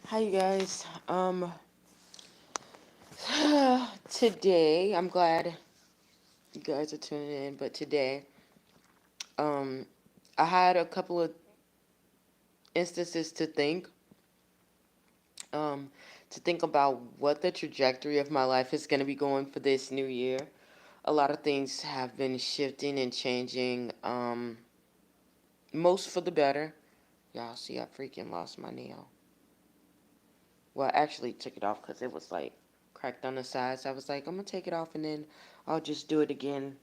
Hi, you guys. Today I'm glad you guys are tuning in, but today, um, I had a couple of instances um, to think about what the trajectory of my life is going to be going for this new year. A lot of things have been shifting and changing, most for the better. Y'all see, I freaking lost my nail. Well, I actually took it off because it was like cracked on the sides. I was like, I'm gonna take it off and then I'll just do it again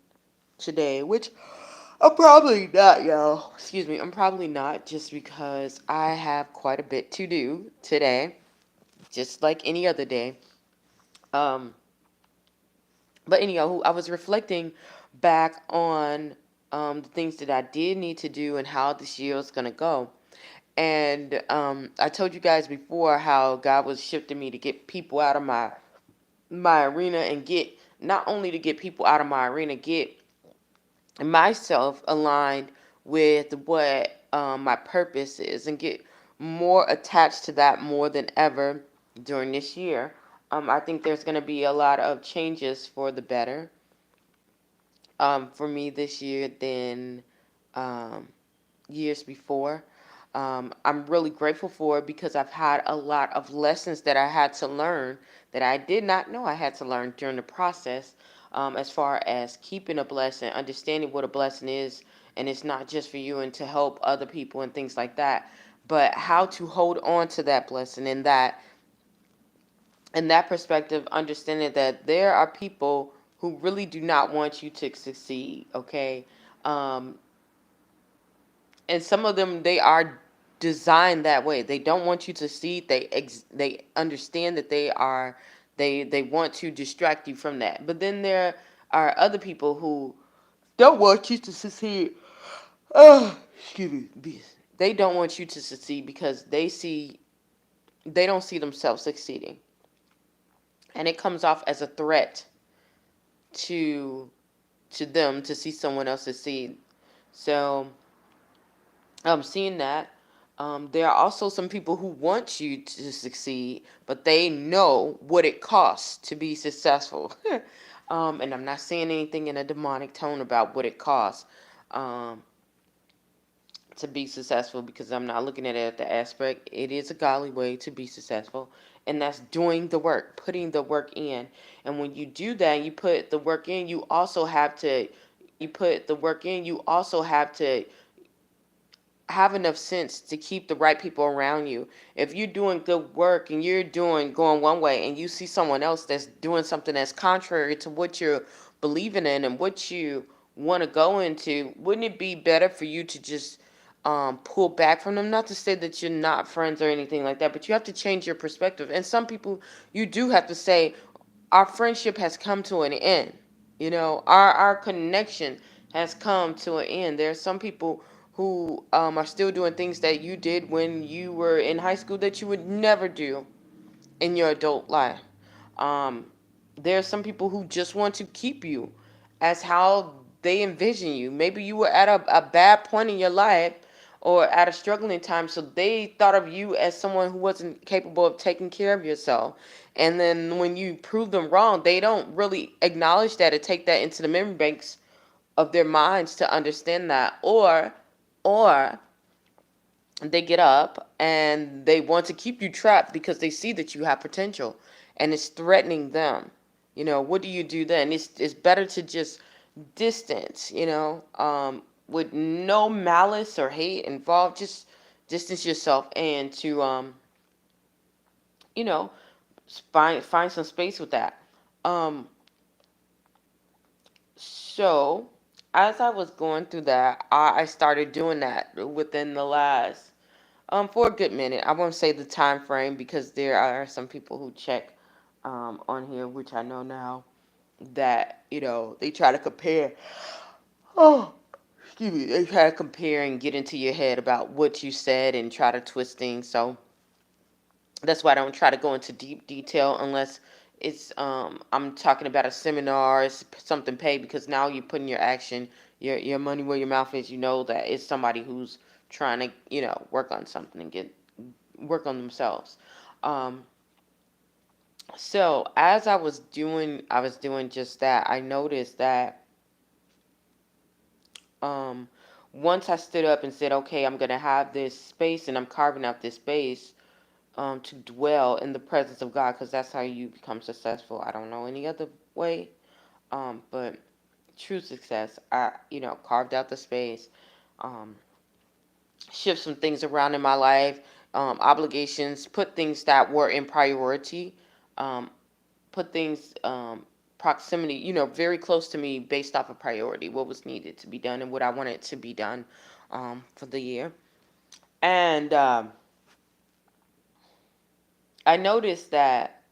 today, which I'm probably not, y'all. Excuse me. I'm probably not just because I have quite a bit to do today, just like any other day. Um, but anyhow, I was reflecting back on the things that I did need to do and how this year was gonna go. And I told you guys before how God was shifting me to get people out of my arena and get not only to get people out of my arena, get myself aligned with what my purpose is and get more attached to that more than ever during this year. I think there's going to be a lot of changes for the better for me this year than um, years before. I'm really grateful for it because I've had a lot of lessons that I had to learn that I did not know I had to learn during the process, as far as keeping a blessing, understanding what a blessing is, and it's not just for you and to help other people and things like that, but how to hold on to that blessing and that in that perspective, understanding that there are people who really do not want you to succeed, okay? Um, and some of them they are designed that way. They don't want you to see. They understand that they want to distract you from that. But then there are other people who don't want you to succeed. Oh, excuse me. They don't want you to succeed because they don't see themselves succeeding, and it comes off as a threat to them to see someone else succeed. So seeing that, there are also some people who want you to succeed, but they know what it costs to be successful. And I'm not saying anything in a demonic tone about what it costs um, to be successful because I'm not looking at it at the aspect. It is a godly way to be successful, and that's doing the work, putting the work in. And when you do that, you put the work in, you also have to. You put the work in, you also have enough sense to keep the right people around you. If you're doing good work and you're doing going one way and you see someone else that's doing something that's contrary to what you're believing in and what you want to go into, wouldn't it be better for you to just pull back from them? Not to say that you're not friends or anything like that, but you have to change your perspective. And some people, you do have to say, our friendship has come to an end. You know, our connection has come to an end. There are some people who are still doing things that you did when you were in high school that you would never do in your adult life. Um, there are some people who just want to keep you as how they envision you. Maybe you were at a bad point in your life or at a struggling time, so they thought of you as someone who wasn't capable of taking care of yourself. And then when you prove them wrong, they don't really acknowledge that or take that into the memory banks of their minds to understand that. Or they get up and they want to keep you trapped because they see that you have potential and it's threatening them. You know, what do you do then? It's better to just distance, with no malice or hate involved. Just distance yourself and to you know, find some space with that. Um so as I was going through that, I started doing that within the last for a good minute. I won't say the time frame because there are some people who check on here, which I know now that they try to compare. Oh, excuse me. They try to compare and get into your head about what you said and try to twist things. So that's why I don't try to go into deep detail unless it's I'm talking about a seminar, it's something paid because now you're putting your action, your money where your mouth is. You know that it's somebody who's trying to work on something and get work on themselves. Um, so as I was doing just that. I noticed that um, once I stood up and said, "Okay, I'm gonna have this space, and I'm carving out this space to dwell in the presence of God, because that's how you become successful." I don't know any other way, but true success. Carved out the space, um, shift some things around in my life, obligations, put things that were in priority, um, put things proximity, very close to me based off of priority, what was needed to be done and what I wanted to be done for the year. And I noticed that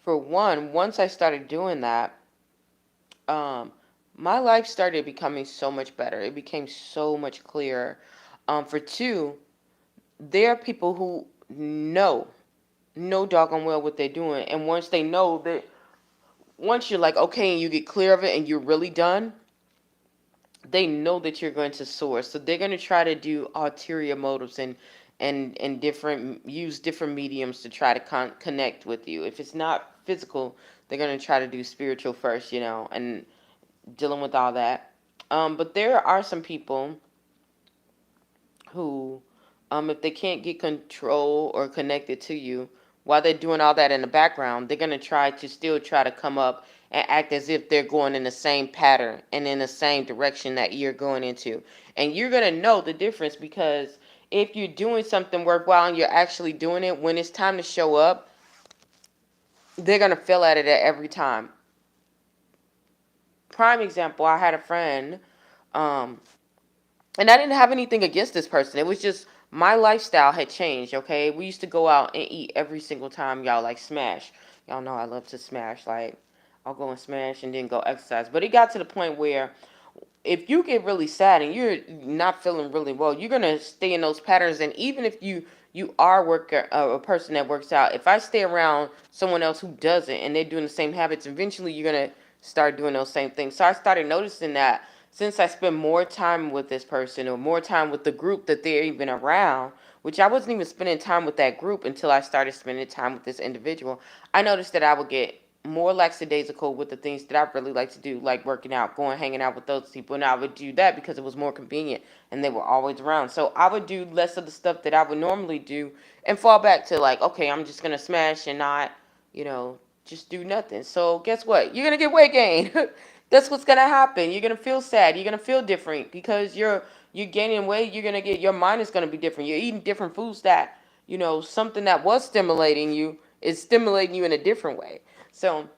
for one, once I started doing that, um, my life started becoming so much better. It became so much clearer. For two, there are people who know doggone well what they're doing, and once they know that, once you're like okay, and you get clear of it, and you're really done, they know that you're going to soar. So they're going to try to do ulterior motives and different use different mediums to try to connect with you. If it's not physical, they're going to try to do spiritual first, and dealing with all that. But there are some people who, if they can't get control or connected to you, while they're doing all that in the background, they're going to try to come up and act as if they're going in the same pattern and in the same direction that you're going into. And you're going to know the difference, because if you're doing something worthwhile and you're actually doing it, when it's time to show up, they're going to fail at it at every time. Prime example, I had a friend, um, and I didn't have anything against this person. It was just my lifestyle had changed. Okay, we used to go out and eat every single time, y'all, like smash. Y'all know I love to smash. Like, I'll go and smash and then go exercise. But it got to the point where if you get really sad and you're not feeling really well, you're gonna stay in those patterns. And even if you are a person that works out, if I stay around someone else who doesn't and they're doing the same habits, eventually you're gonna start doing those same things. So I started noticing that since I spend more time with this person or more time with the group that they're even around, which I wasn't even spending time with that group until I started spending time with this individual, I noticed that I would get more lackadaisical with the things that I really like to do, like working out, going hanging out with those people, and I would do that because it was more convenient and they were always around. So I would do less of the stuff that I would normally do and fall back to like, okay, I'm just gonna smash and not, you know, just do nothing. So guess what? You're gonna get weight gain. That's what's gonna happen. You're gonna feel sad. You're gonna feel different because you're gaining weight. You're gonna get, your mind is gonna be different. You're eating different foods that, something that was stimulating you is stimulating you in a different way. So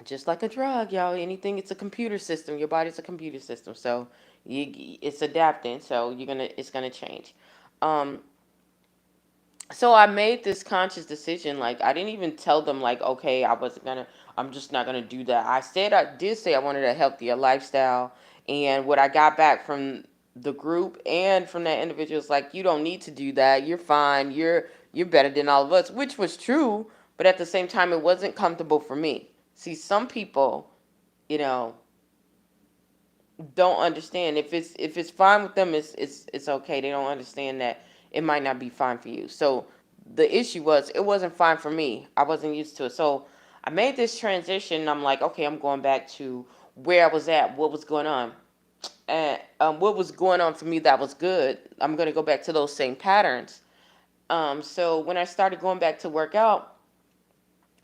just like a drug, y'all, anything, it's a computer system. Your body's a computer system. So it's adapting. So it's gonna change. Um, so I made this conscious decision. Like, I didn't even tell them like, okay, I'm just not gonna do that. I did say I wanted a healthier lifestyle, and what I got back from the group and from that individual is like, you don't need to do that. You're fine. You're better than all of us, which was true. But at the same time, it wasn't comfortable for me. See, some people, you know, don't understand. If it's fine with them, it's okay. They don't understand that it might not be fine for you. So the issue was, it wasn't fine for me. I wasn't used to it. So I made this transition. I'm like, okay, I'm going back to where I was at, what was going on, and what was going on for me that was good. I'm gonna go back to those same patterns. So when I started going back to work out,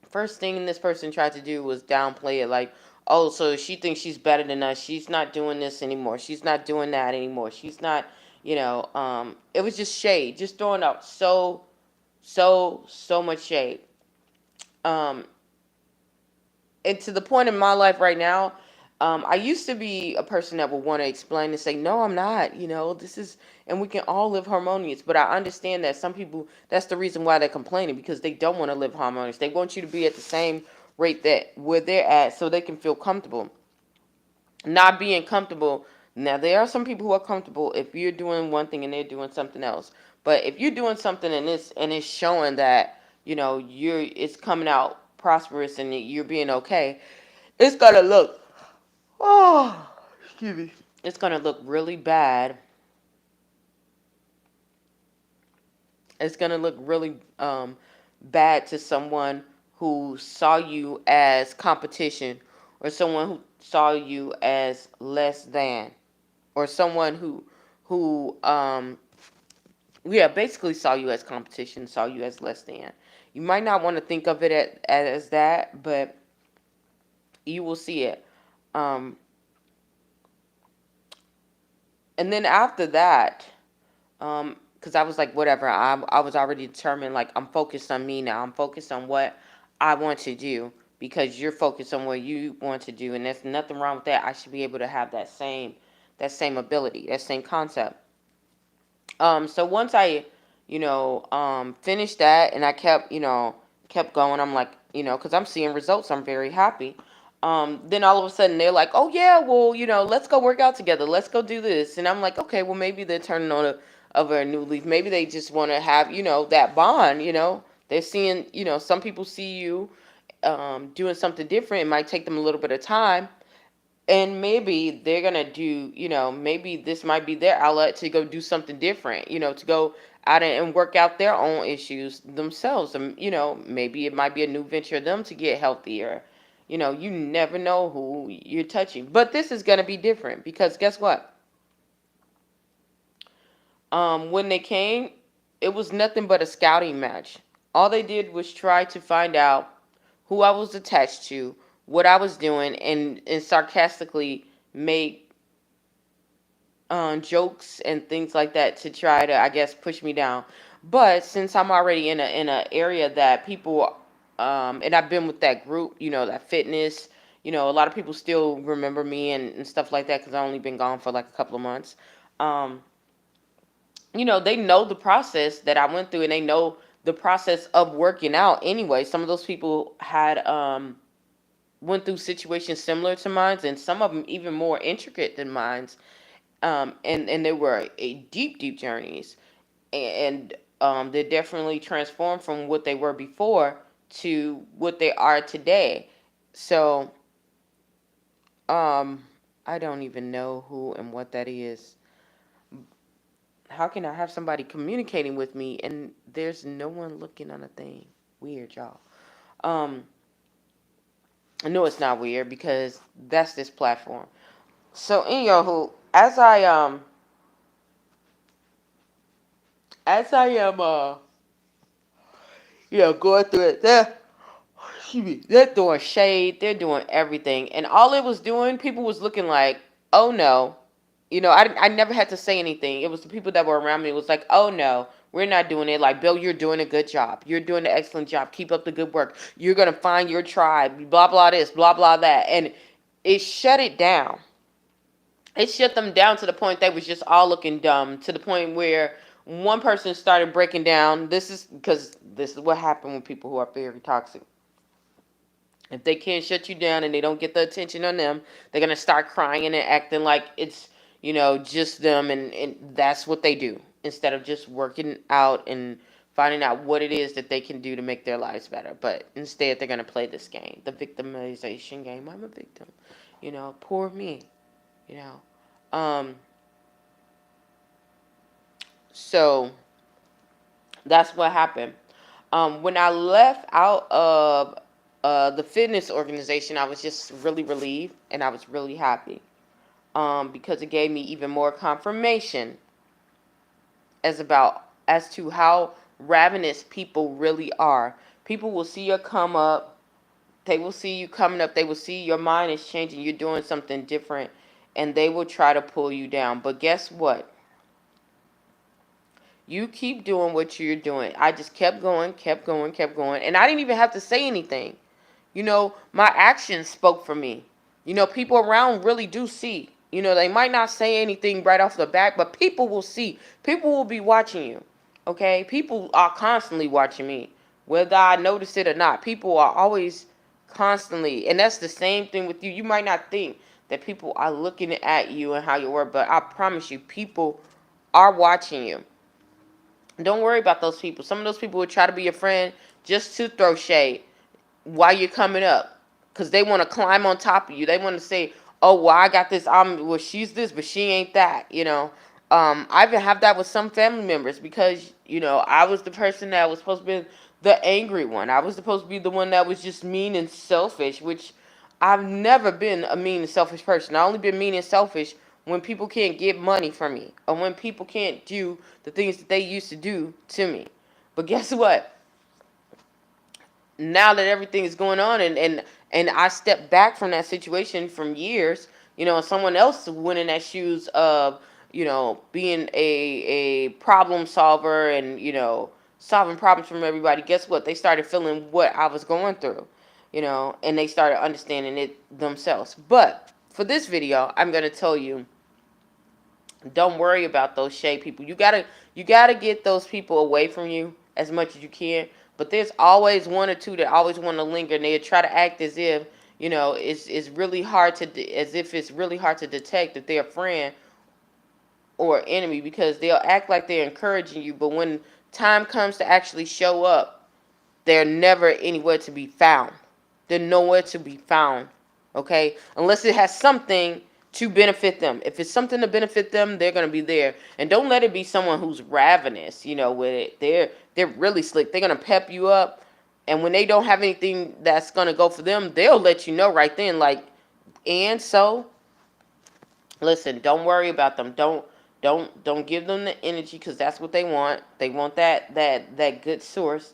first thing this person tried to do was downplay it, like, oh, so she thinks she's better than us, she's not doing this anymore, she's not doing that anymore, she's not, it was just shade, just throwing out so much shade. um and to the point in my life right now, I used to be a person that would want to explain and say, no, I'm not, this is, and we can all live harmonious. But I understand that some people, that's the reason why they're complaining, because they don't want to live harmonious. They want you to be at the same rate that where they're at so they can feel comfortable. Not being comfortable, now there are some people who are comfortable if you're doing one thing and they're doing something else. But if you're doing something and it's showing that, it's coming out prosperous and you're being okay, it's gonna look, oh, excuse me, it's gonna look really bad It's gonna look really bad to someone who saw you as competition, or someone who saw you as less than, or someone who yeah, basically saw you as competition, saw you as less than. You might not want to think of it as that, but you will see it. Um, and then after that, because I was like, whatever. I was already determined. Like, I'm focused on me now. I'm focused on what I want to do, because you're focused on what you want to do, and there's nothing wrong with that. I should be able to have that same ability, that same concept. So once I, finished that, and I kept going. I'm like, because I'm seeing results. I'm very happy. Then all of a sudden they're like, oh yeah, well, let's go work out together. Let's go do this. And I'm like, okay, well, maybe they're turning on a new leaf. Maybe they just want to have, that bond. They're seeing, some people see you doing something different. It might take them a little bit of time, and maybe they're gonna do, maybe this might be their outlet to go do something different, to go out and work out their own issues themselves. And maybe it might be a new venture of them to get healthier. You never know who you're touching, but this is gonna be different, because guess what? When they came, it was nothing but a scouting match. All they did was try to find out who I was attached to, what I was doing, and sarcastically make jokes and things like that to try to, I guess, push me down. But since I'm already in a area that people, and I've been with that group, that fitness, a lot of people still remember me and stuff like that, because I only been gone for like a couple of months. Um, they know the process that I went through, and they know the process of working out anyway. Some of those people had went through situations similar to mine, and some of them even more intricate than mine. And they were a deep journeys, and they definitely transformed from what they were before to what they are today. So um, I don't even know who and what that is. How can I have somebody communicating with me and there's no one looking on a thing? Weird, y'all. Um, I know it's not weird, because that's this platform. So anywho, as I am going through it, they're doing shade, they're doing everything, and all it was doing, people was looking like, oh no, I never had to say anything. It was the people that were around me. It was like, oh no, we're not doing it. Like, Bill, you're doing a good job. You're doing an excellent job. Keep up the good work. You're gonna find your tribe. Blah blah this, blah blah that, and it shut it down. It shut them down to the point they was just all looking dumb. To the point where one person started breaking down. This is because this is what happened with people who are very toxic. If they can't shut you down and they don't get the attention on them, they're gonna start crying and acting like it's, just them, and that's what they do, instead of just working out and finding out what it is that they can do to make their lives better. But instead they're gonna play this game, the victimization game. I'm a victim, poor me, you know. Um so that's what happened. When I left out of the fitness organization, I was just really relieved, and I was really happy, because it gave me even more confirmation as to how ravenous people really are. People will see you come up, they will see you coming up, they will see your mind is changing, you're doing something different, and they will try to pull you down. But guess what? You keep doing what you're doing. I just kept going, kept going, kept going, and I didn't even have to say anything. My actions spoke for me. People around really do see. They might not say anything right off the bat, but people will see. People will be watching you. Okay? People are constantly watching me, whether I notice it or not. People are always constantly, and that's the same thing with you. You might not think that people are looking at you and how you work, but I promise you, people are watching you. Don't worry about those people. Some of those people will try to be your friend just to throw shade while you're coming up, because they want to climb on top of you. They want to say, oh, well, I got this. Well, she's this, but she ain't that. I even have that with some family members because, I was the person that was supposed to be the angry one. I was supposed to be the one that was just mean and selfish, which I've never been a mean and selfish person. I only been mean and selfish when people can't get money from me or when people can't do the things that they used to do to me. But guess what? Now that everything is going on, and I stepped back from that situation from years, someone else went in that shoes of, being a problem solver and, solving problems from everybody. Guess what? They started feeling what I was going through, and they started understanding it themselves. But for this video, I'm going to tell you, don't worry about those shade people. You gotta get those people away from you as much as you can. But there's always one or two that always want to linger, and they try to act as if, it's really hard as if it's really hard to detect if they're a friend or enemy, because they'll act like they're encouraging you, but when time comes to actually show up, they're never anywhere to be found. They're nowhere to be found. Okay? Unless it has something to benefit them. If it's something to benefit them, they're gonna be there. And don't let it be someone who's ravenous, with it. They're really slick. They're gonna pep you up. And when they don't have anything that's gonna go for them, they'll let you know right then, like, and so listen, don't worry about them. Don't give them the energy, because that's what they want. They want that good source.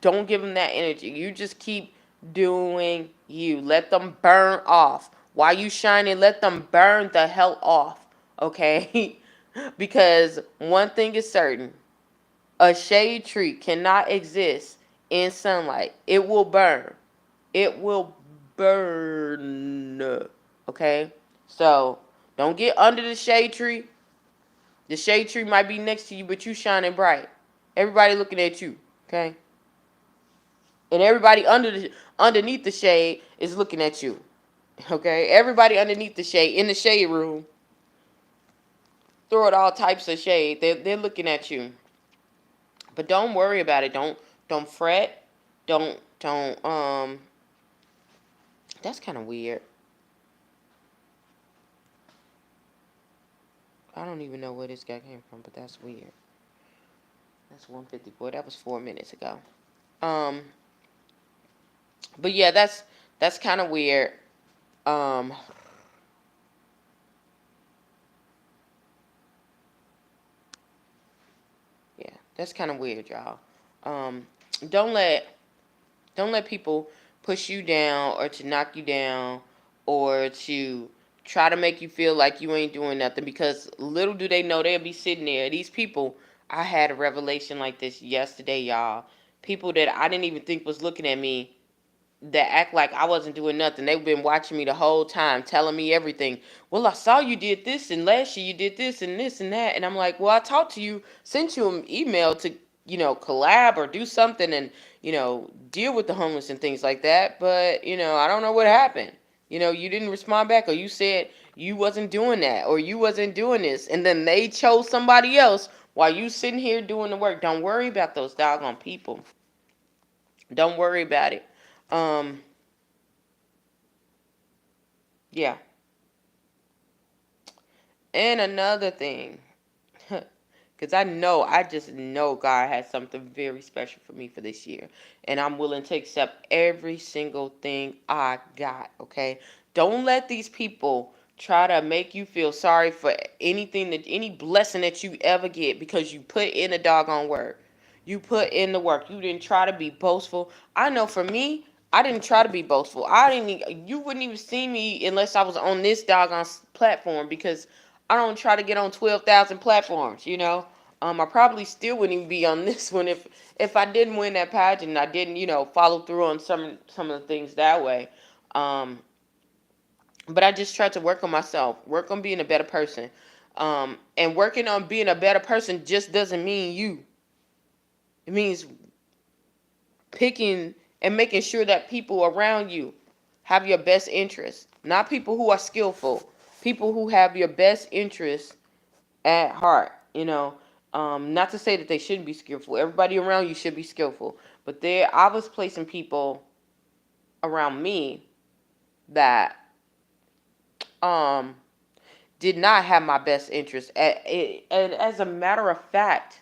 Don't give them that energy. You just keep doing you. Let them burn off. While you shining, let them burn the hell off. Okay? Because one thing is certain. A shade tree cannot exist in sunlight. It will burn. It will burn. Okay? So, don't get under the shade tree. The shade tree might be next to you, but you shining bright. Everybody looking at you. Okay? And everybody underneath the shade is looking at you. Okay? Everybody underneath the shade, in the shade room, throw it all types of shade. They're looking at you. But don't worry about it. Don't fret. Don't that's kind of weird. I don't even know where this guy came from, but that's weird. That's 150. Boy, that was 4 minutes ago. Um but yeah, that's kind of weird. Um yeah, that's kind of weird, y'all. Um don't let Don't let people push you down or to knock you down or to try to make you feel like you ain't doing nothing, because little do they know they'll be sitting there. These people, I had a revelation like this yesterday, y'all. People that I didn't even think was looking at me, that act like I wasn't doing nothing. They've been watching me the whole time, telling me everything. Well, I saw you did this, and last year you did this and that. And I'm like, well, I talked to you, sent you an email to, collab or do something and, deal with the homeless and things like that. But, I don't know what happened. You didn't respond back, or you said you wasn't doing that, or you wasn't doing this. And then they chose somebody else while you sitting here doing the work. Don't worry about those doggone people. Don't worry about it. Um, yeah. And another thing, because I just know God has something very special for me for this year. And I'm willing to accept every single thing I got, okay? Don't let these people try to make you feel sorry for any blessing that you ever get, because you put in a doggone work. You put in the work. You didn't try to be boastful. I know for me, I didn't try to be boastful. You wouldn't even see me unless I was on this doggone platform, because I don't try to get on 12,000 platforms. I probably still wouldn't even be on this one if I didn't win that pageant and I didn't, follow through on some of the things that way. Um, but I just tried to work on myself, work on being a better person. And working on being a better person just doesn't mean you. It means picking and making sure that people around you have your best interests, not people who are skillful, people who have your best interests at heart. Not to say that they shouldn't be skillful. Everybody around you should be skillful, but I was placing people around me that um did not have my best interest. And as a matter of fact,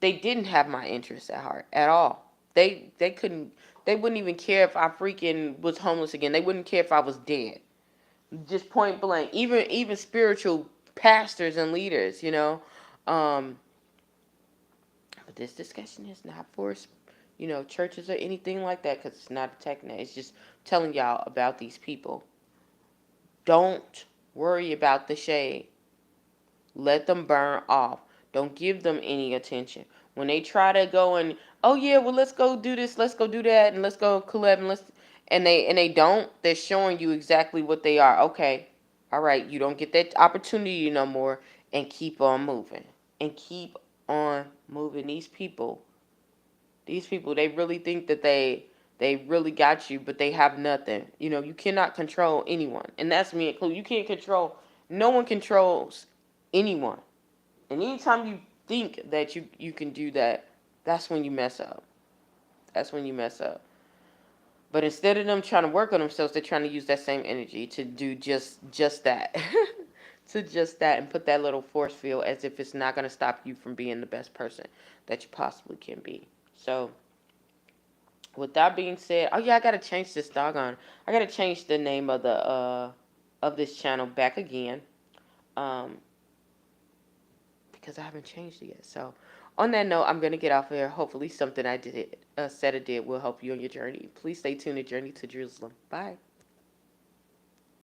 they didn't have my interest at heart at all. They couldn't. They wouldn't even care if I freaking was homeless again. They wouldn't care if I was dead. Just point blank. Even spiritual pastors and leaders, you know. Um, but this discussion is not for churches or anything like that, because it's not attacking that. It's just telling y'all about these people. Don't worry about the shade. Let them burn off. Don't give them any attention. When they try to go and, oh yeah, well, let's go do this, let's go do that, and let's go collab, and they don't, they're showing you exactly what they are. Okay, all right, you don't get that opportunity no more, and keep on moving. And keep on moving. These people, they really think that they really got you, but they have nothing. You cannot control anyone, and that's me included. You can't control. No one controls anyone. And anytime you think that you can do that, that's when you mess up. That's when you mess up. But instead of them trying to work on themselves, they're trying to use that same energy to do just that. To just that, and put that little force field as if it's not going to stop you from being the best person that you possibly can be. So, with that being said, oh yeah, I gotta change this doggone. I gotta change the name of this channel back again. Um, because I haven't changed it yet. So, on that note, I'm gonna get off of here. Hopefully, something I said or did will help you on your journey. Please stay tuned to Journey to Jerusalem. Bye.